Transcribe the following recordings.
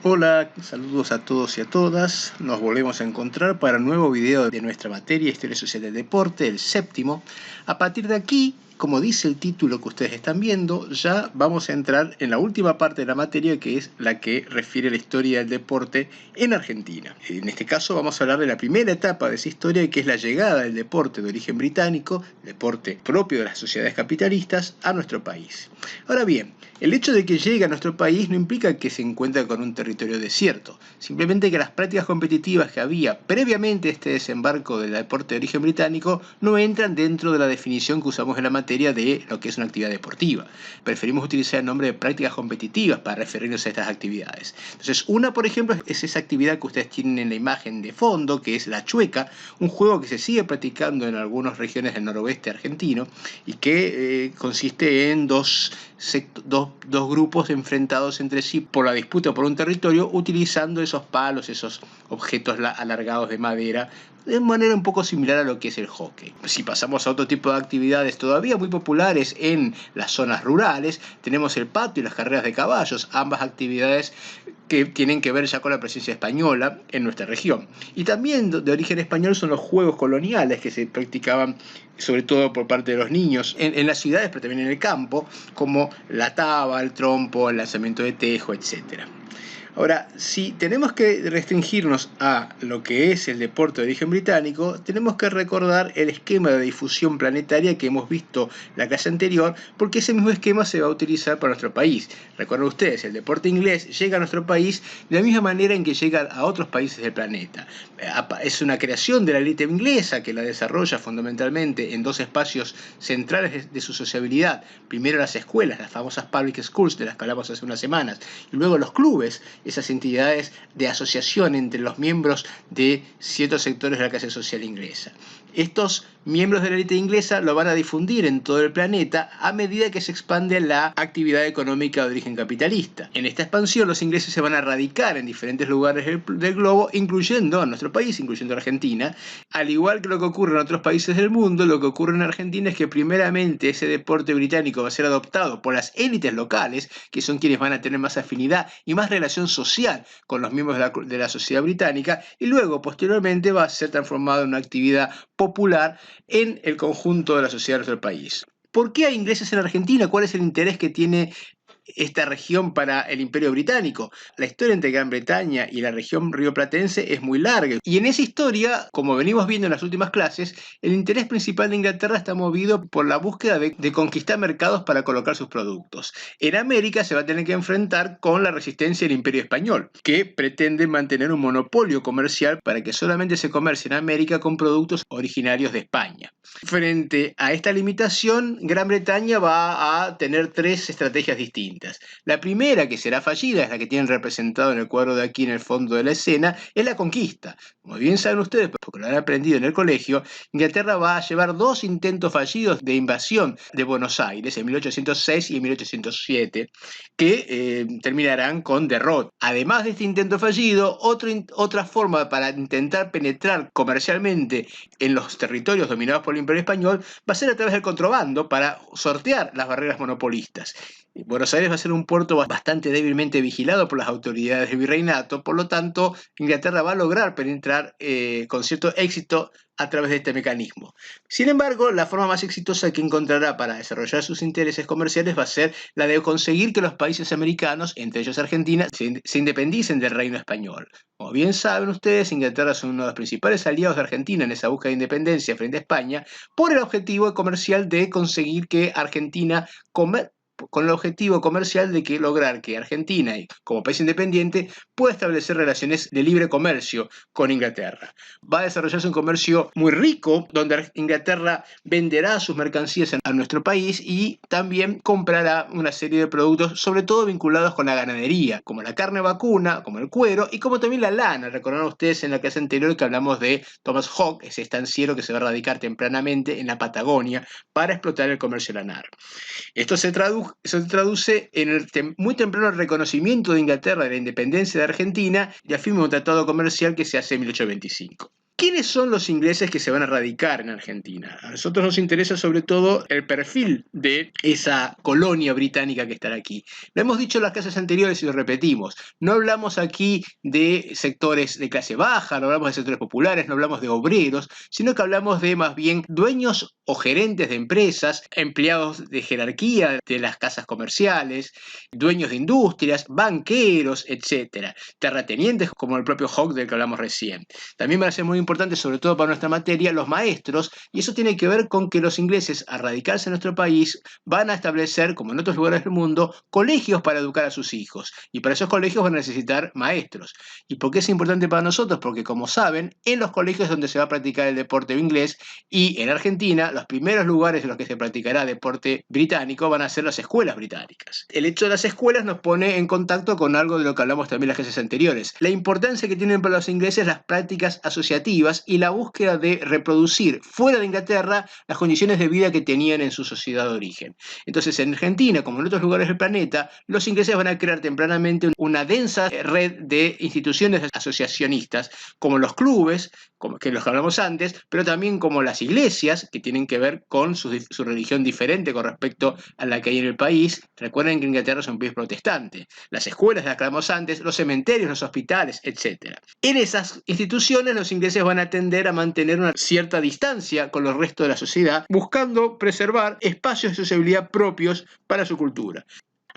Hola, saludos a todos y a todas. Nos volvemos a encontrar para un nuevo video de nuestra materia Historia Social del Deporte, el séptimo. A partir de aquí, como dice el título que ustedes están viendo, ya vamos a entrar en la última parte de la materia, que es la que refiere a la historia del deporte en Argentina. En este caso vamos a hablar de la primera etapa de esa historia, que es la llegada del deporte de origen británico, deporte propio de las sociedades capitalistas, a nuestro país. Ahora bien, el hecho de que llegue a nuestro país no implica que se encuentre con un territorio desierto, simplemente que las prácticas competitivas que había previamente a este desembarco del deporte de origen británico no entran dentro de la definición que usamos en la materia de lo que es una actividad deportiva. Preferimos utilizar el nombre de prácticas competitivas para referirnos a estas actividades. Entonces, una, por ejemplo, es esa actividad que ustedes tienen en la imagen de fondo, que es la chueca, un juego que se sigue practicando en algunas regiones del noroeste argentino y que consiste en dos grupos enfrentados entre sí por la disputa por un territorio, utilizando esos palos, esos objetos alargados de madera, de manera un poco similar a lo que es el hockey. Si pasamos a otro tipo de actividades todavía muy populares en las zonas rurales, tenemos el patio y las carreras de caballos, ambas actividades que tienen que ver ya con la presencia española en nuestra región. Y también de origen español son los juegos coloniales que se practicaban sobre todo por parte de los niños en las ciudades, pero también en el campo, como la taba, el trompo, el lanzamiento de tejo, etc. Ahora, si tenemos que restringirnos a lo que es el deporte de origen británico, tenemos que recordar el esquema de difusión planetaria que hemos visto la clase anterior, porque ese mismo esquema se va a utilizar para nuestro país. Recuerden ustedes, el deporte inglés llega a nuestro país de la misma manera en que llega a otros países del planeta. Es una creación de la élite inglesa que la desarrolla fundamentalmente en dos espacios centrales de su sociabilidad. Primero las escuelas, las famosas public schools de las que hablamos hace unas semanas, y luego los clubes, esas entidades de asociación entre los miembros de ciertos sectores de la clase social inglesa. Estos miembros de la élite inglesa lo van a difundir en todo el planeta a medida que se expande la actividad económica de origen capitalista. En esta expansión los ingleses se van a radicar en diferentes lugares del globo, incluyendo a nuestro país, incluyendo a Argentina. Al igual que lo que ocurre en otros países del mundo, lo que ocurre en Argentina es que primeramente ese deporte británico va a ser adoptado por las élites locales, que son quienes van a tener más afinidad y más relación social con los miembros de la sociedad británica, y luego posteriormente va a ser transformado en una actividad popular en el conjunto de la sociedad de nuestro país. ¿Por qué hay ingleses en Argentina? ¿Cuál es el interés que tiene esta región para el Imperio Británico? La historia entre Gran Bretaña y la región rioplatense es muy larga, y en esa historia, como venimos viendo en las últimas clases, el interés principal de Inglaterra está movido por la búsqueda de conquistar mercados para colocar sus productos. En América se va a tener que enfrentar con la resistencia del Imperio Español, que pretende mantener un monopolio comercial para que solamente se comercie en América con productos originarios de España. Frente a esta limitación, Gran Bretaña va a tener tres estrategias distintas. La primera, que será fallida, es la que tienen representado en el cuadro de aquí en el fondo de la escena, es la conquista. Como bien saben ustedes, porque lo han aprendido en el colegio, Inglaterra va a llevar dos intentos fallidos de invasión de Buenos Aires en 1806 y en 1807, que terminarán con derrota. Además de este intento fallido, otra forma para intentar penetrar comercialmente en los territorios dominados por el Imperio Español va a ser a través del contrabando para sortear las barreras monopolistas. Buenos Aires va a ser un puerto bastante débilmente vigilado por las autoridades del virreinato, por lo tanto, Inglaterra va a lograr penetrar con cierto éxito a través de este mecanismo. Sin embargo, la forma más exitosa que encontrará para desarrollar sus intereses comerciales va a ser la de conseguir que los países americanos, entre ellos Argentina, se independicen del reino español. Como bien saben ustedes, Inglaterra es uno de los principales aliados de Argentina en esa búsqueda de independencia frente a España, por el objetivo comercial de conseguir que Argentina con el objetivo comercial de lograr que Argentina, como país independiente, pueda establecer relaciones de libre comercio con Inglaterra. Va a desarrollarse un comercio muy rico, donde Inglaterra venderá sus mercancías a nuestro país y también comprará una serie de productos, sobre todo vinculados con la ganadería, como la carne vacuna, como el cuero y como también la lana. Recordarán ustedes en la clase anterior que hablamos de Thomas Hogg, ese estanciero que se va a radicar tempranamente en la Patagonia para explotar el comercio lanar. Esto se traduce en el muy temprano reconocimiento de Inglaterra de la independencia de Argentina y afirma un tratado comercial que se hace en 1825. ¿Quiénes son los ingleses que se van a radicar en Argentina? A nosotros nos interesa sobre todo el perfil de esa colonia británica que estará aquí. Lo hemos dicho en las clases anteriores y lo repetimos. No hablamos aquí de sectores de clase baja, no hablamos de sectores populares, no hablamos de obreros, sino que hablamos de más bien dueños o gerentes de empresas, empleados de jerarquía de las casas comerciales, dueños de industrias, banqueros, etc. Terratenientes como el propio Hawke del que hablamos recién. También van a ser muy importantes, sobre todo para nuestra materia, los maestros, y eso tiene que ver con que los ingleses, al radicarse en nuestro país, van a establecer, como en otros lugares del mundo, colegios para educar a sus hijos, y para esos colegios van a necesitar maestros. ¿Y por qué es importante para nosotros? Porque, como saben, en los colegios es donde se va a practicar el deporte inglés, y en Argentina, los primeros lugares en los que se practicará deporte británico van a ser las escuelas británicas. El hecho de las escuelas nos pone en contacto con algo de lo que hablamos también en las clases anteriores, la importancia que tienen para los ingleses las prácticas asociativas y la búsqueda de reproducir fuera de Inglaterra las condiciones de vida que tenían en su sociedad de origen. Entonces, en Argentina, como en otros lugares del planeta, los ingleses van a crear tempranamente una densa red de instituciones asociacionistas, como los clubes, como que los hablamos antes, pero también como las iglesias, que tienen que ver con su religión diferente con respecto a la que hay en el país. Recuerden que Inglaterra es un país protestante. Las escuelas, las que hablamos antes, los cementerios, los hospitales, etc. En esas instituciones los ingleses van a tender a mantener una cierta distancia con los restos de la sociedad, buscando preservar espacios de sociabilidad propios para su cultura.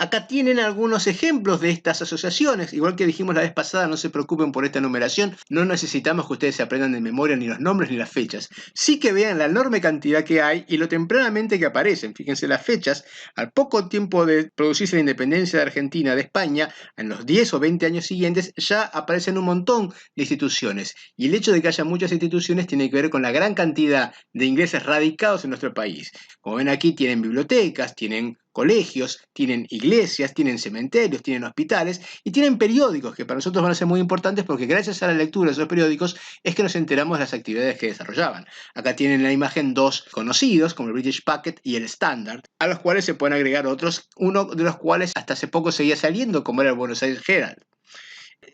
Acá tienen algunos ejemplos de estas asociaciones. Igual que dijimos la vez pasada, no se preocupen por esta numeración. No necesitamos que ustedes se aprendan de memoria ni los nombres ni las fechas. Sí que vean la enorme cantidad que hay y lo tempranamente que aparecen. Fíjense las fechas. Al poco tiempo de producirse la independencia de Argentina de España, en los 10 o 20 años siguientes, ya aparecen un montón de instituciones. Y el hecho de que haya muchas instituciones tiene que ver con la gran cantidad de ingleses radicados en nuestro país. Como ven aquí, tienen bibliotecas, tienen colegios, tienen iglesias, tienen cementerios, tienen hospitales y tienen periódicos que para nosotros van a ser muy importantes porque gracias a la lectura de esos periódicos es que nos enteramos de las actividades que desarrollaban. Acá tienen en la imagen dos conocidos como el British Packet y el Standard, a los cuales se pueden agregar otros, uno de los cuales hasta hace poco seguía saliendo como era el Buenos Aires Herald.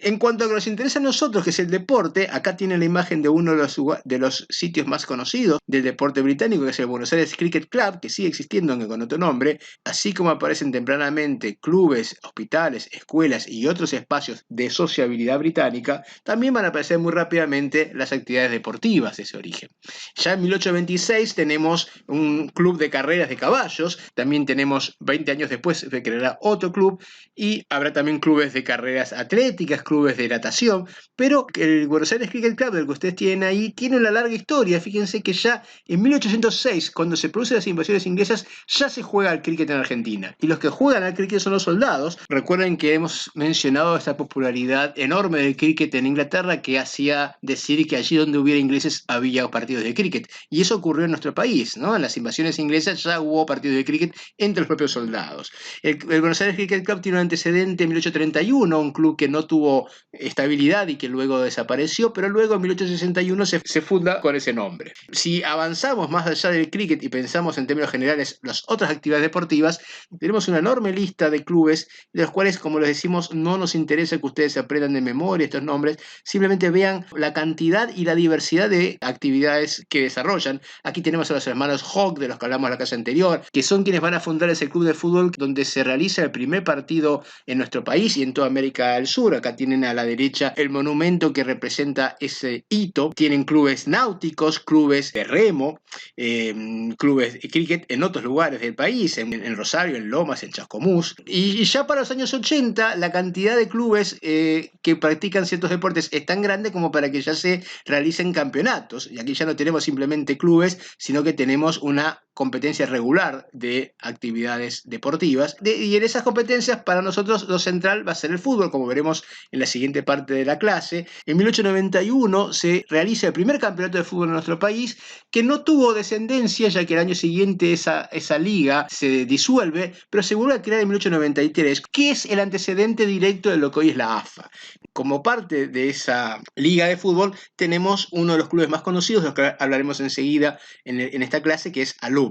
En cuanto a lo que nos interesa a nosotros, que es el deporte, acá tienen la imagen de uno de los sitios más conocidos del deporte británico, que es el Buenos Aires Cricket Club, que sigue existiendo aunque con otro nombre, así como aparecen tempranamente clubes, hospitales, escuelas y otros espacios de sociabilidad británica, también van a aparecer muy rápidamente las actividades deportivas de ese origen. Ya en 1826 tenemos un club de carreras de caballos, también tenemos 20 años después se creará otro club y habrá también clubes de carreras atléticas, clubes de natación, pero el Buenos Aires Cricket Club, del que ustedes tienen ahí, tiene una larga historia. Fíjense que ya en 1806, cuando se producen las invasiones inglesas, ya se juega al cricket en Argentina. Y los que juegan al cricket son los soldados. Recuerden que hemos mencionado esta popularidad enorme del cricket en Inglaterra que hacía decir que allí donde hubiera ingleses había partidos de cricket. Y eso ocurrió en nuestro país, ¿no? En las invasiones inglesas ya hubo partidos de cricket entre los propios soldados. El Buenos Aires Cricket Club tiene un antecedente en 1831, un club que no tuvo estabilidad y que luego desapareció, pero luego en 1861 se funda con ese nombre. Si avanzamos más allá del cricket y pensamos en términos generales las otras actividades deportivas, tenemos una enorme lista de clubes, de los cuales, como les decimos, no nos interesa que ustedes se aprendan de memoria estos nombres, simplemente vean la cantidad y la diversidad de actividades que desarrollan. Aquí tenemos a los hermanos Hawke, de los que hablamos en la clase anterior, que son quienes van a fundar ese club de fútbol donde se realiza el primer partido en nuestro país y en toda América del Sur. Acá tienen a la derecha el monumento que representa ese hito. Tienen clubes náuticos, clubes de remo, clubes de cricket en otros lugares del país, en Rosario, en Lomas, en Chascomús. Y ya para los años 80, la cantidad de clubes que practican ciertos deportes es tan grande como para que ya se realicen campeonatos. Y aquí ya no tenemos simplemente clubes, sino que tenemos una competencia regular de actividades deportivas. Y en esas competencias, para nosotros, lo central va a ser el fútbol, como veremos en la siguiente parte de la clase. En 1891 se realiza el primer campeonato de fútbol en nuestro país, que no tuvo descendencia, ya que el año siguiente esa liga se disuelve, pero se vuelve a crear en 1893, que es el antecedente directo de lo que hoy es la AFA. Como parte de esa liga de fútbol, tenemos uno de los clubes más conocidos, de los que hablaremos enseguida en esta clase, que es Alumni.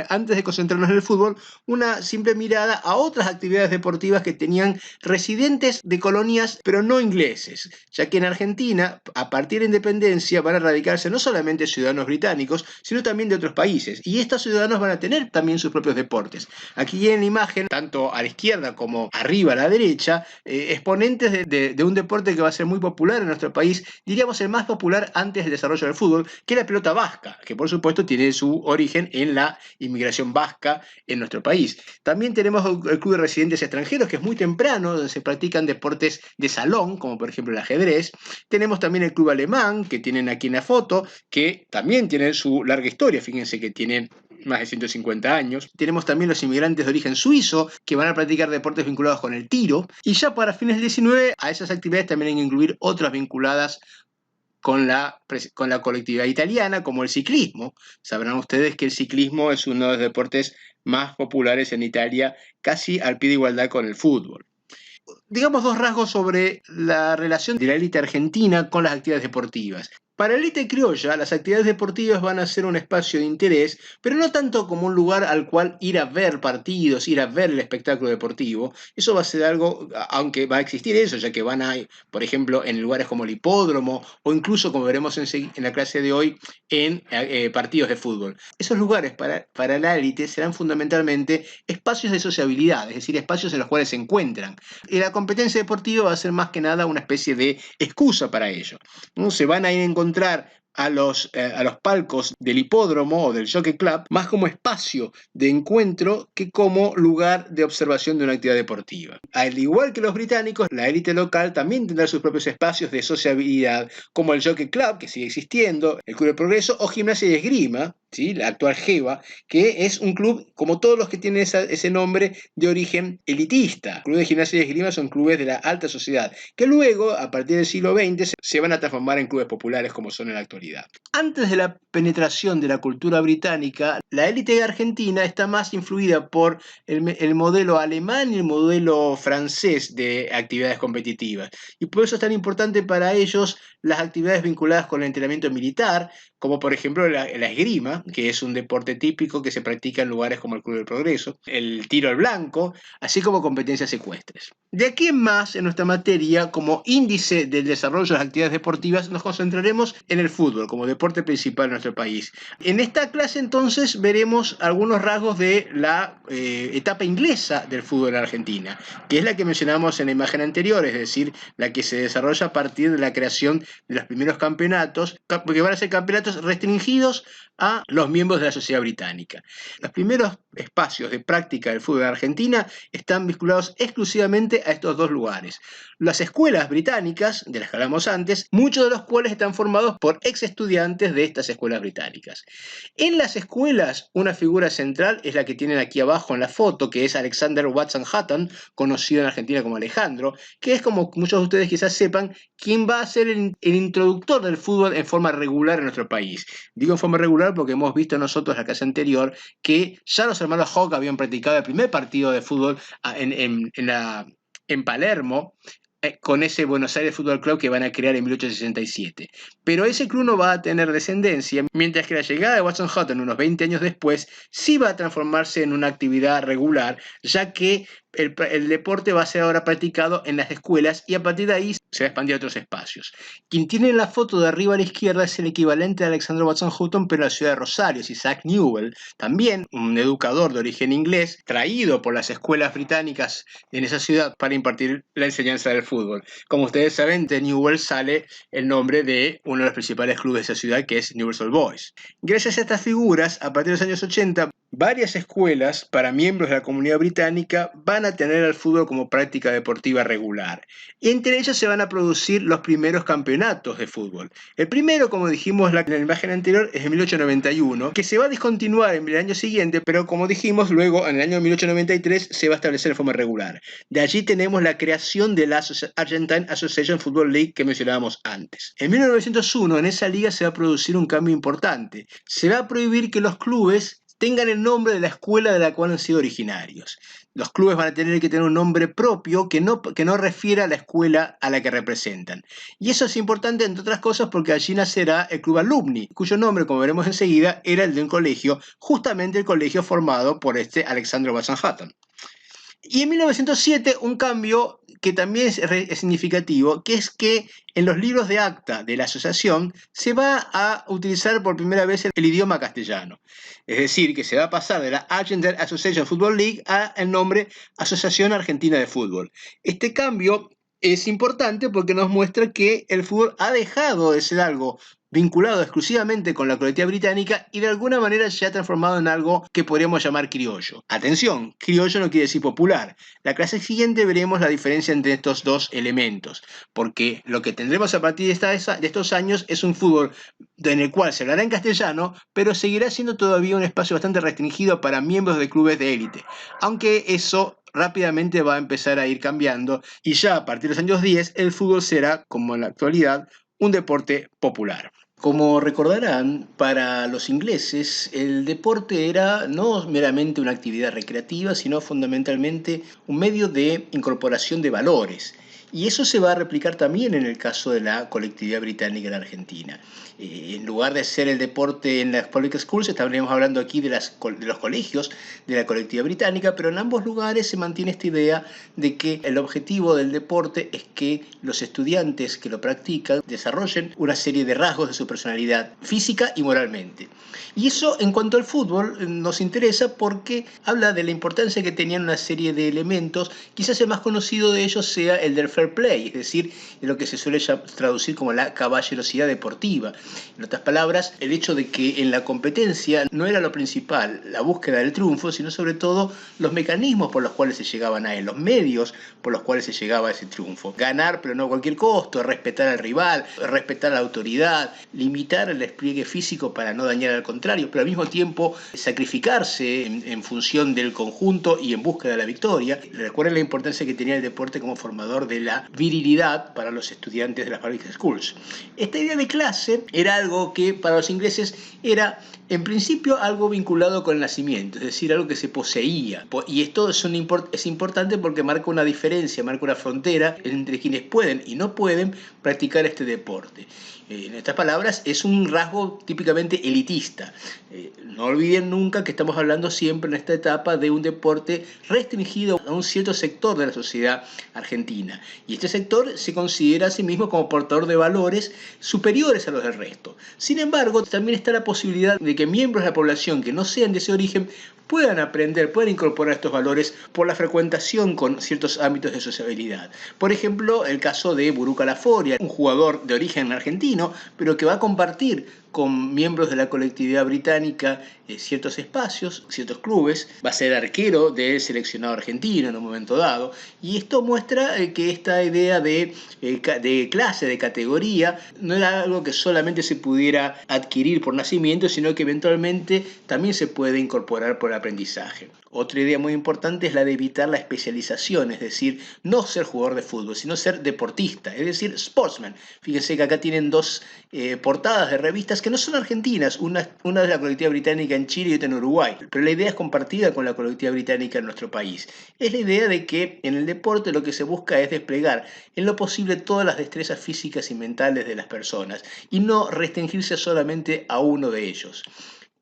Antes de concentrarnos en el fútbol, una simple mirada a otras actividades deportivas que tenían residentes de colonias deportistas, pero no ingleses, ya que en Argentina, a partir de la independencia, van a radicarse no solamente ciudadanos británicos, sino también de otros países, y estos ciudadanos van a tener también sus propios deportes. Aquí en la imagen, tanto a la izquierda como arriba a la derecha, exponentes de un deporte que va a ser muy popular en nuestro país, diríamos el más popular antes del desarrollo del fútbol, que es la pelota vasca, que por supuesto tiene su origen en la inmigración vasca en nuestro país. También tenemos el Club de Residentes Extranjeros, que es muy temprano, donde se practican deportes de salón, como por ejemplo el ajedrez. Tenemos también el Club Alemán, que tienen aquí en la foto, que también tienen su larga historia, fíjense que tienen más de 150 años. Tenemos también los inmigrantes de origen suizo, que van a practicar deportes vinculados con el tiro. Y ya para fines del 19, a esas actividades también hay que incluir otras vinculadas con la colectividad italiana, como el ciclismo. Sabrán ustedes que el ciclismo es uno de los deportes más populares en Italia, casi al pie de igualdad con el fútbol. Digamos dos rasgos sobre la relación de la élite argentina con las actividades deportivas. Para la élite criolla, las actividades deportivas van a ser un espacio de interés, pero no tanto como un lugar al cual ir a ver partidos, ir a ver el espectáculo deportivo. Eso va a ser algo, aunque va a existir eso, ya que van a, por ejemplo, en lugares como el hipódromo o incluso, como veremos en la clase de hoy, en partidos de fútbol. Esos lugares para la élite serán fundamentalmente espacios de sociabilidad, es decir, espacios en los cuales se encuentran. Y la competencia deportiva va a ser más que nada una especie de excusa para ello, ¿no? Se van a ir encontrando a los palcos del hipódromo o del Jockey Club más como espacio de encuentro que como lugar de observación de una actividad deportiva. Al igual que los británicos, la élite local también tendrá sus propios espacios de sociabilidad, como el Jockey Club, que sigue existiendo, el Club de Progreso o Gimnasia y Esgrima, ¿sí? La actual GEVA, que es un club, como todos los que tienen ese nombre, de origen elitista. Clubes de Gimnasia y Esgrima son clubes de la alta sociedad, que luego, a partir del siglo XX, se van a transformar en clubes populares como son en la actualidad. Antes de la penetración de la cultura británica, la élite argentina está más influida por el modelo alemán y el modelo francés de actividades competitivas. Y por eso es tan importante para ellos las actividades vinculadas con el entrenamiento militar, como por ejemplo la esgrima, que es un deporte típico que se practica en lugares como el Club del Progreso, el tiro al blanco, así como competencias ecuestres. De aquí en más, en nuestra materia, como índice del desarrollo de las actividades deportivas, nos concentraremos en el fútbol como deporte principal en nuestro país. En esta clase entonces veremos algunos rasgos de la etapa inglesa del fútbol en Argentina, que es la que mencionamos en la imagen anterior, es decir, la que se desarrolla a partir de la creación de los primeros campeonatos, que van a ser campeonatos restringidos a los miembros de la sociedad británica. Los primeros espacios de práctica del fútbol en Argentina están vinculados exclusivamente a estos dos lugares. Las escuelas británicas, de las que hablamos antes, muchos de los cuales están formados por ex estudiantes de estas escuelas británicas. En las escuelas, una figura central es la que tienen aquí abajo en la foto, que es Alexander Watson Hutton, conocido en Argentina como Alejandro, que es, como muchos de ustedes quizás sepan, quien va a ser el introductor del fútbol en forma regular en nuestro país. Digo en forma regular porque hemos visto nosotros en la clase anterior que ya los hermanos Hawk habían practicado el primer partido de fútbol en Palermo, con ese Buenos Aires Fútbol Club que van a crear en 1867. Pero ese club no va a tener descendencia, mientras que la llegada de Watson Hutton unos 20 años después sí va a transformarse en una actividad regular, ya que el deporte va a ser ahora practicado en las escuelas y a partir de ahí se va a expandir a otros espacios. Quien tiene la foto de arriba a la izquierda es el equivalente de Alexander Watson Hutton, pero en la ciudad de Rosario, es Isaac Newell, también un educador de origen inglés, traído por las escuelas británicas en esa ciudad para impartir la enseñanza del fútbol. Como ustedes saben, de Newell sale el nombre de uno de los principales clubes de esa ciudad, que es Newell's Old Boys. Gracias a estas figuras, a partir de los años 80, varias escuelas para miembros de la comunidad británica van a tener al fútbol como práctica deportiva regular. Y entre ellas se van a producir los primeros campeonatos de fútbol. El primero, como dijimos en la imagen anterior, es en 1891, que se va a discontinuar en el año siguiente, pero como dijimos, luego en el año 1893 se va a establecer de forma regular. De allí tenemos la creación de la Argentine Association Football League que mencionábamos antes. En 1901, en esa liga se va a producir un cambio importante. Se va a prohibir que los clubes tengan el nombre de la escuela de la cual han sido originarios. Los clubes van a tener que tener un nombre propio que no refiera a la escuela a la que representan. Y eso es importante, entre otras cosas, porque allí nacerá el Club Alumni, cuyo nombre, como veremos enseguida, era el de un colegio, justamente el colegio formado por Alexander Watson Hutton. Y en 1907, un cambio que también es significativo, que es que en los libros de acta de la asociación se va a utilizar por primera vez el idioma castellano. Es decir, que se va a pasar de la Argentine Association Football League a el nombre Asociación Argentina de Fútbol. Este cambio es importante porque nos muestra que el fútbol ha dejado de ser algo vinculado exclusivamente con la colectividad británica y de alguna manera se ha transformado en algo que podríamos llamar criollo. Atención, criollo no quiere decir popular. La clase siguiente veremos la diferencia entre estos dos elementos, porque lo que tendremos a partir de estos años es un fútbol en el cual se hablará en castellano, pero seguirá siendo todavía un espacio bastante restringido para miembros de clubes de élite, aunque eso rápidamente va a empezar a ir cambiando y ya a partir de los años 10 el fútbol será, como en la actualidad, un deporte popular. Como recordarán, para los ingleses el deporte era no meramente una actividad recreativa, sino fundamentalmente un medio de incorporación de valores. Y eso se va a replicar también en el caso de la colectividad británica en Argentina. En lugar de ser el deporte en las public schools, estaríamos hablando aquí de los colegios de la colectividad británica, pero en ambos lugares se mantiene esta idea de que el objetivo del deporte es que los estudiantes que lo practican desarrollen una serie de rasgos de su personalidad física y moralmente. Y eso, en cuanto al fútbol, nos interesa porque habla de la importancia que tenían una serie de elementos. Quizás el más conocido de ellos sea el del fair play, es decir, lo que se suele traducir como la caballerosidad deportiva. En otras palabras, el hecho de que en la competencia no era lo principal la búsqueda del triunfo, sino sobre todo los mecanismos por los cuales se llegaban a él, los medios por los cuales se llegaba a ese triunfo. Ganar, pero no a cualquier costo, respetar al rival, respetar a la autoridad, limitar el despliegue físico para no dañar al contrario, pero al mismo tiempo sacrificarse en función del conjunto y en búsqueda de la victoria. Recuerden la importancia que tenía el deporte como formador de la virilidad para los estudiantes de las public schools. Esta idea de clase era algo que para los ingleses era en principio algo vinculado con el nacimiento, es decir, algo que se poseía. Y esto es importante porque marca una diferencia, marca una frontera entre quienes pueden y no pueden practicar este deporte. En estas palabras, es un rasgo típicamente elitista. No olviden nunca que estamos hablando siempre en esta etapa de un deporte restringido a un cierto sector de la sociedad argentina. Y este sector se considera a sí mismo como portador de valores superiores a los del resto. Sin embargo, también está la posibilidad de que miembros de la población que no sean de ese origen puedan aprender, puedan incorporar estos valores por la frecuentación con ciertos ámbitos de sociabilidad. Por ejemplo, el caso de Buruca Laforia, un jugador de origen argentino, pero que va a compartir con miembros de la colectividad británica ciertos espacios, ciertos clubes, va a ser arquero del seleccionado argentino en un momento dado, y esto muestra que esta idea de clase, de categoría, no era algo que solamente se pudiera adquirir por nacimiento, sino que eventualmente también se puede incorporar por aprendizaje. Otra idea muy importante es la de evitar la especialización, es decir, no ser jugador de fútbol, sino ser deportista, es decir, sportsman. Fíjense que acá tienen dos portadas de revistas que no son argentinas, una de la colectividad británica en Chile y otra en Uruguay, pero la idea es compartida con la colectividad británica en nuestro país. Es la idea de que en el deporte lo que se busca es desplegar en lo posible todas las destrezas físicas y mentales de las personas y no restringirse solamente a uno de ellos.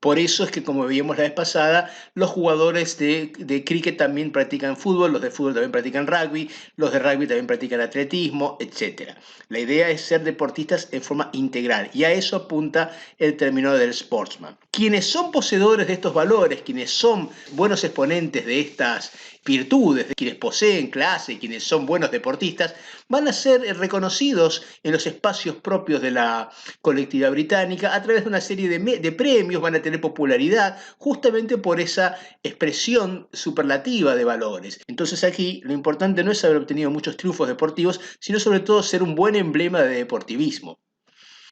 Por eso es que, como veíamos la vez pasada, los jugadores de cricket también practican fútbol, los de fútbol también practican rugby, los de rugby también practican atletismo, etc. La idea es ser deportistas en forma integral y a eso apunta el término del sportsman. Quienes son poseedores de estos valores, quienes son buenos exponentes de estas virtudes, quienes poseen clase, quienes son buenos deportistas, van a ser reconocidos en los espacios propios de la colectividad británica a través de una serie de premios, van a tener popularidad justamente por esa expresión superlativa de valores. Entonces aquí lo importante no es haber obtenido muchos triunfos deportivos, sino sobre todo ser un buen emblema de deportivismo.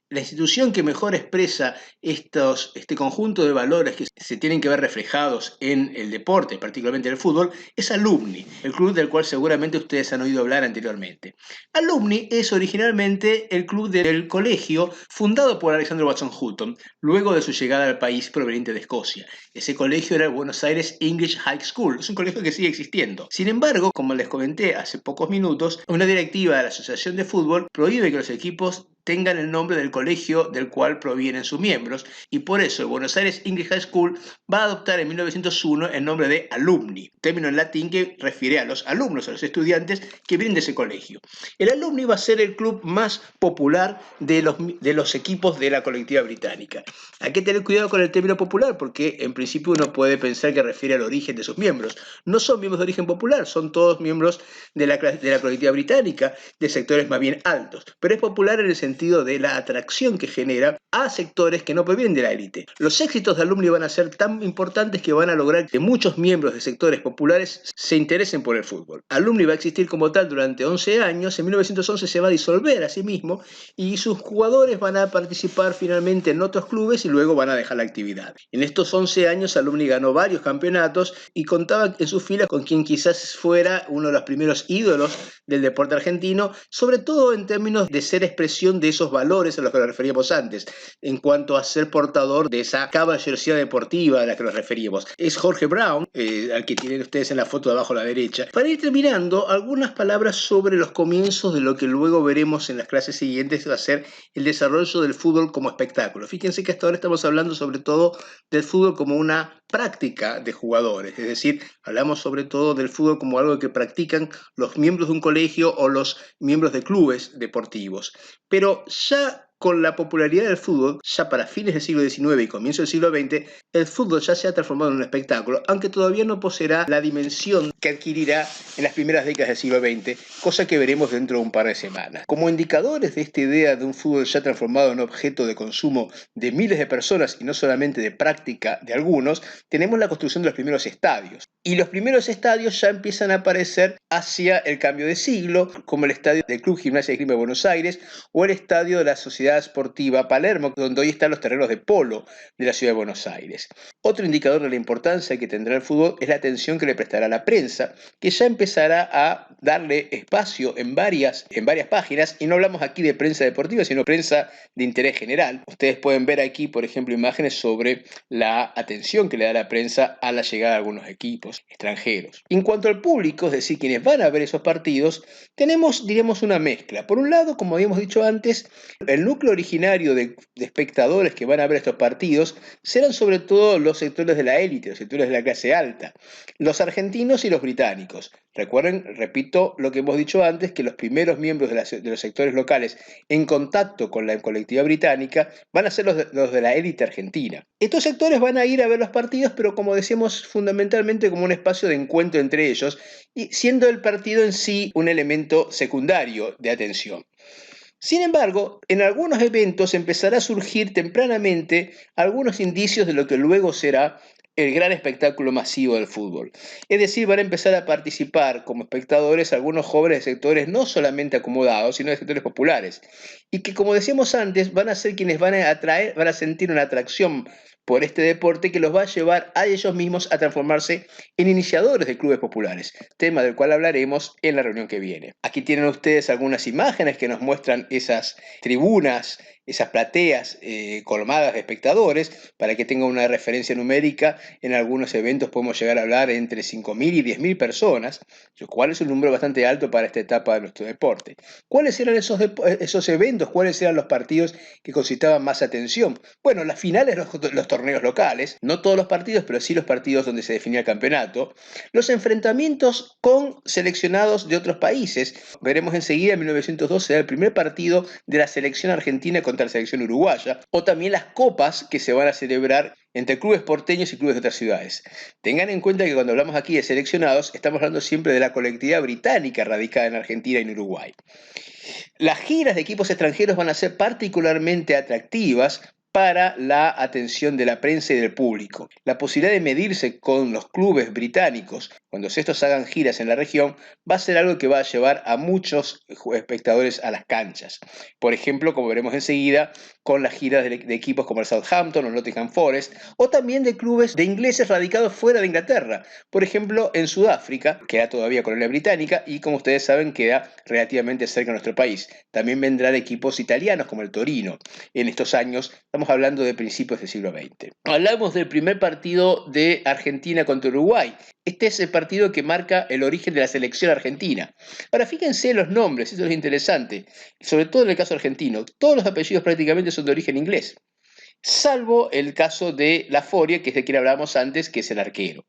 La institución que mejor expresa este conjunto de valores que se tienen que ver reflejados en el deporte, particularmente el fútbol, es Alumni, el club del cual seguramente ustedes han oído hablar anteriormente. Alumni es originalmente el club del colegio fundado por Alexander Watson Hutton, luego de su llegada al país proveniente de Escocia. Ese colegio era el Buenos Aires English High School, es un colegio que sigue existiendo. Sin embargo, como les comenté hace pocos minutos, una directiva de la Asociación de Fútbol prohíbe que los equipos tengan el nombre del colegio del cual provienen sus miembros, y por eso el Buenos Aires English High School va a adoptar en 1901 el nombre de Alumni, término en latín que refiere a los alumnos, a los estudiantes que vienen de ese colegio. El Alumni va a ser el club más popular de los equipos de la colectiva británica. Hay que tener cuidado con el término popular porque en principio uno puede pensar que refiere al origen de sus miembros. No son miembros de origen popular, son todos miembros de la colectiva británica, de sectores más bien altos, pero es popular en el sentido de la atracción que genera a sectores que no provienen de la élite. Los éxitos de Alumni van a ser tan importantes que van a lograr que muchos miembros de sectores populares se interesen por el fútbol. Alumni va a existir como tal durante 11 años, en 1911 se va a disolver a sí mismo y sus jugadores van a participar finalmente en otros clubes y luego van a dejar la actividad. En estos 11 años Alumni ganó varios campeonatos y contaba en sus filas con quien quizás fuera uno de los primeros ídolos del deporte argentino, sobre todo en términos de ser expresión de esos valores a los que nos referíamos antes, en cuanto a ser portador de esa caballerosidad deportiva a la que nos referíamos. Es Jorge Brown, al que tienen ustedes en la foto de abajo a la derecha. Para ir terminando, algunas palabras sobre los comienzos de lo que luego veremos en las clases siguientes, va a ser el desarrollo del fútbol como espectáculo. Fíjense que hasta ahora estamos hablando sobre todo del fútbol como una práctica de jugadores, es decir, hablamos sobre todo del fútbol como algo que practican los miembros de un colegio o los miembros de clubes deportivos. Pero ya con la popularidad del fútbol, ya para fines del siglo XIX y comienzo del siglo XX, el fútbol ya se ha transformado en un espectáculo, aunque todavía no poseerá la dimensión que adquirirá en las primeras décadas del siglo XX, cosa que veremos dentro de un par de semanas. Como indicadores de esta idea de un fútbol ya transformado en objeto de consumo de miles de personas y no solamente de práctica de algunos, tenemos la construcción de los primeros estadios. Y los primeros estadios ya empiezan a aparecer hacia el cambio de siglo, como el estadio del Club Gimnasia y Esgrima de Buenos Aires o el estadio de la Sociedad Sportiva Palermo, donde hoy están los terrenos de polo de la ciudad de Buenos Aires. Otro indicador de la importancia que tendrá el fútbol es la atención que le prestará la prensa, que ya empezará a darle espacio en varias páginas, y no hablamos aquí de prensa deportiva, sino prensa de interés general. Ustedes pueden ver aquí, por ejemplo, imágenes sobre la atención que le da la prensa a la llegada de algunos equipos extranjeros. En cuanto al público, es decir, quienes van a ver esos partidos, tenemos, diremos, una mezcla. Por un lado, como habíamos dicho antes, el núcleo originario de espectadores que van a ver estos partidos serán sobre todo los sectores de la élite, los sectores de la clase alta, los argentinos y los británicos. Recuerden, repito lo que hemos dicho antes, que los primeros miembros de los sectores locales en contacto con la colectividad británica van a ser los de la élite argentina. Estos sectores van a ir a ver los partidos, pero como decíamos, fundamentalmente como un espacio de encuentro entre ellos, y siendo el partido en sí un elemento secundario de atención. Sin embargo, en algunos eventos empezará a surgir tempranamente algunos indicios de lo que luego será el gran espectáculo masivo del fútbol. Es decir, van a empezar a participar como espectadores algunos jóvenes de sectores no solamente acomodados, sino de sectores populares, y que, como decíamos antes, van a ser quienes van a sentir una atracción por este deporte que los va a llevar a ellos mismos a transformarse en iniciadores de clubes populares, tema del cual hablaremos en la reunión que viene. Aquí tienen ustedes algunas imágenes que nos muestran esas tribunas, esas plateas colmadas de espectadores, para que tengan una referencia numérica. En algunos eventos podemos llegar a hablar entre 5.000 y 10.000 personas, lo cual es un número bastante alto para esta etapa de nuestro deporte. ¿Cuáles eran esos eventos? ¿Cuáles eran los partidos que concitaban más atención? Bueno, las finales, los torneos locales, no todos los partidos, pero sí los partidos donde se definía el campeonato, los enfrentamientos con seleccionados de otros países. Veremos enseguida, en 1902 será el primer partido de la selección argentina contra la selección uruguaya, o también las copas que se van a celebrar entre clubes porteños y clubes de otras ciudades. Tengan en cuenta que cuando hablamos aquí de seleccionados, estamos hablando siempre de la colectividad británica radicada en Argentina y en Uruguay. Las giras de equipos extranjeros van a ser particularmente atractivas para la atención de la prensa y del público. La posibilidad de medirse con los clubes británicos cuando estos hagan giras en la región va a ser algo que va a llevar a muchos espectadores a las canchas. Por ejemplo, como veremos enseguida, con las giras de equipos como el Southampton o Nottingham Forest, o también de clubes de ingleses radicados fuera de Inglaterra. Por ejemplo, en Sudáfrica, que era todavía colonia británica y, como ustedes saben, queda relativamente cerca de nuestro país. También vendrán equipos italianos como el Torino. En estos años estamos hablando de principios del siglo XX. Hablamos del primer partido de Argentina contra Uruguay. Este es el partido partido que marca el origen de la selección argentina. Ahora, fíjense los nombres, eso es interesante, sobre todo en el caso argentino. Todos los apellidos prácticamente son de origen inglés, salvo el caso de Laforia, que es de quien hablábamos antes, que es el arquero.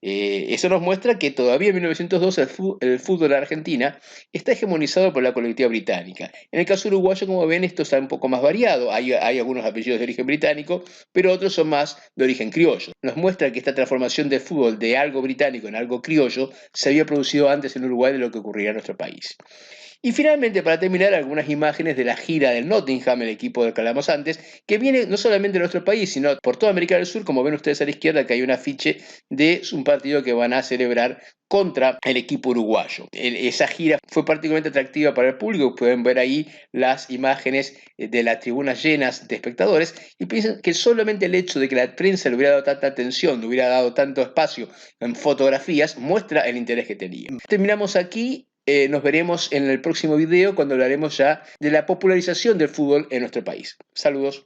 Eso nos muestra que todavía en 1902 el fútbol en Argentina está hegemonizado por la colectiva británica. En el caso uruguayo, como ven, esto está un poco más variado. Hay algunos apellidos de origen británico, pero otros son más de origen criollo. Nos muestra que esta transformación del fútbol de algo británico en algo criollo se había producido antes en Uruguay de lo que ocurría en nuestro país. Y finalmente, para terminar, algunas imágenes de la gira del Nottingham, el equipo del que hablamos antes, que viene no solamente de nuestro país, sino por toda América del Sur. Como ven ustedes a la izquierda, que hay un afiche de un partido que van a celebrar contra el equipo uruguayo. Esa gira fue particularmente atractiva para el público. Pueden ver ahí las imágenes de las tribunas llenas de espectadores y piensan que solamente el hecho de que la prensa le hubiera dado tanta atención, le hubiera dado tanto espacio en fotografías, muestra el interés que tenía. Terminamos aquí. Nos veremos en el próximo video cuando hablaremos ya de la popularización del fútbol en nuestro país. Saludos.